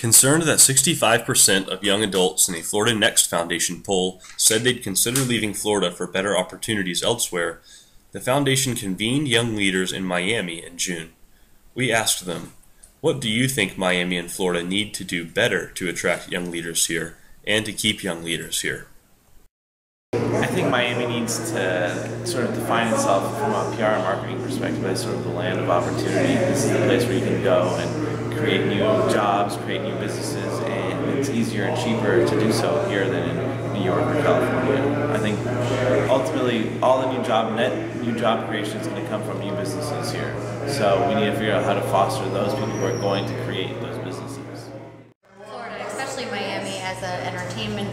Concerned that 65% of young adults in a FloridaNEXT Foundation poll said they'd consider leaving Florida for better opportunities elsewhere, the foundation convened young leaders in Miami in June. We asked them, what do you think Miami and Florida need to do better to attract young leaders here and to keep young leaders here? I think Miami needs to sort of define itself from a PR and marketing perspective as sort of the land of opportunity. This is the place where you can go and create new jobs, create new businesses, and it's easier and cheaper to do so here than in New York or California. I think ultimately all the new job creation is going to come from new businesses here. So we need to figure out how to foster those people who are going to create those businesses. Florida, especially Miami, as an entertainment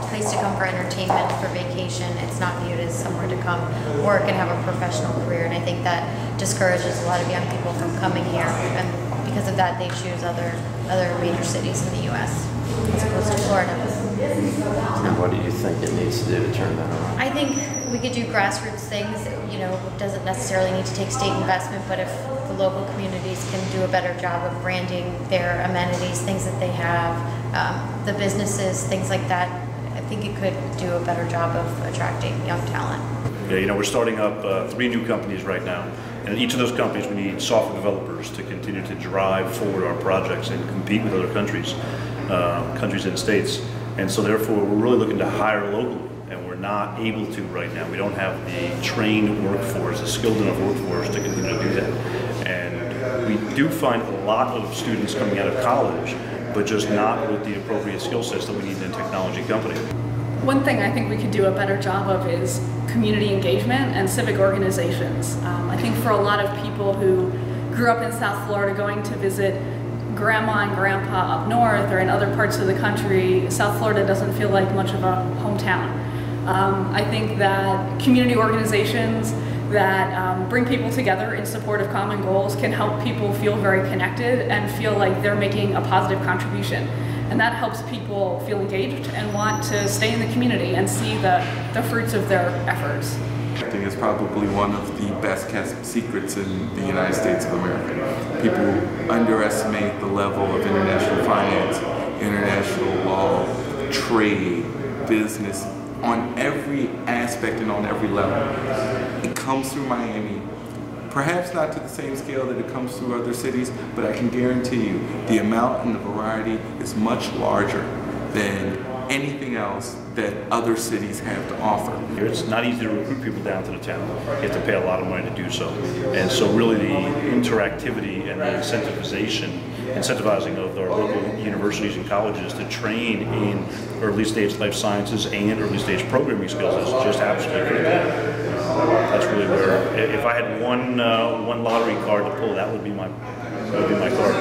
place to come for entertainment, for vacation. It's not viewed as somewhere to come work and have a professional career, and I think that discourages a lot of young people from coming here, and because of that they choose other major cities in the U.S. as opposed to Florida. And what do you think it needs to do to turn that around? I think we could do grassroots things. You know, it doesn't necessarily need to take state investment, but if the local communities can do a better job of branding their amenities, things that they have, the businesses, things like that, I think it could do a better job of attracting young talent. Yeah, you know, we're starting up 3 new companies right now. And in each of those companies, we need software developers to continue to drive forward our projects and compete with other countries and states. And so therefore, we're really looking to hire locally, and we're not able to right now. We don't have the trained workforce, the skilled enough workforce to continue to do that. And we do find a lot of students coming out of college, but just not with the appropriate skill sets that we need in a technology company. One thing I think we could do a better job of is community engagement and civic organizations. I think for a lot of people who grew up in South Florida going to visit grandma and grandpa up north or in other parts of the country, South Florida doesn't feel like much of a hometown. I think that community organizations that bring people together in support of common goals can help people feel very connected and feel like they're making a positive contribution. And that helps people feel engaged and want to stay in the community and see the fruits of their efforts. I think it's probably one of the best kept secrets in the United States of America. People underestimate the level of international finance, international law, trade, business, on every aspect and on every level. It comes through Miami. Perhaps not to the same scale that it comes through other cities, but I can guarantee you the amount and the variety is much larger than anything else that other cities have to offer. It's not easy to recruit people down to the town. You have to pay a lot of money to do so. And so really the interactivity and the incentivizing of our local universities and colleges to train in early stage life sciences and early stage programming skills is just absolutely critical. That's really where, if I had one lottery card to pull, that would be my card.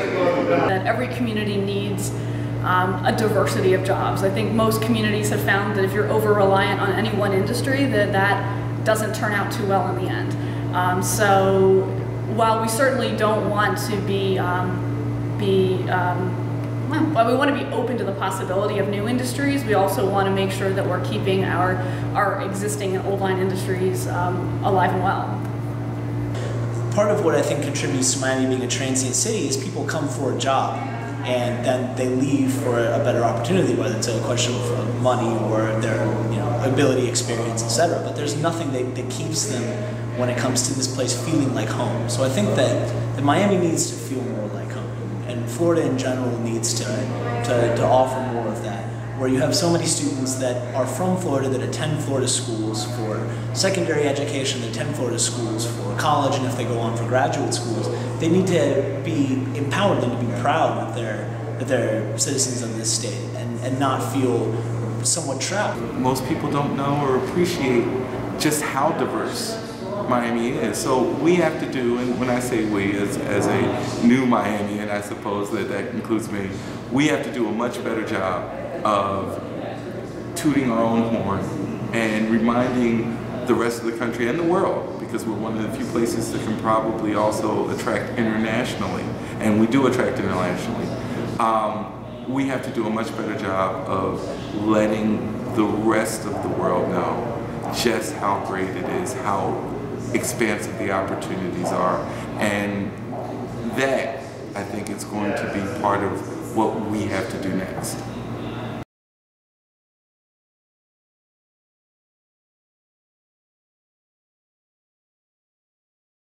That every community needs a diversity of jobs. I think most communities have found that if you're over-reliant on any one industry, that doesn't turn out too well in the end. So while we certainly don't want to while we want to be open to the possibility of new industries, we also want to make sure that we're keeping our existing and old line industries alive and well. Part of what I think contributes to Miami being a transient city is people come for a job and then they leave for a better opportunity, whether it's a question of money or their ability, experience, etc. But there's nothing that keeps them when it comes to this place feeling like home. So I think that Miami needs to feel more like home, and Florida in general needs to offer more of that, where you have so many students that are from Florida that attend Florida schools for secondary education, that attend Florida schools for college, and if they go on for graduate schools, they need to be empowered them to be proud that they're citizens of this state and not feel somewhat trapped. Most people don't know or appreciate just how diverse Miami is. So we have to do, and when I say we, as a new Miamian, I suppose that includes me, we have to do a much better job of tooting our own horn and reminding the rest of the country and the world, because we're one of the few places that can probably also attract internationally, and we do attract internationally. We have to do a much better job of letting the rest of the world know just how great it is, how expansive the opportunities are, and that, I think, is going to be part of what we have to do next.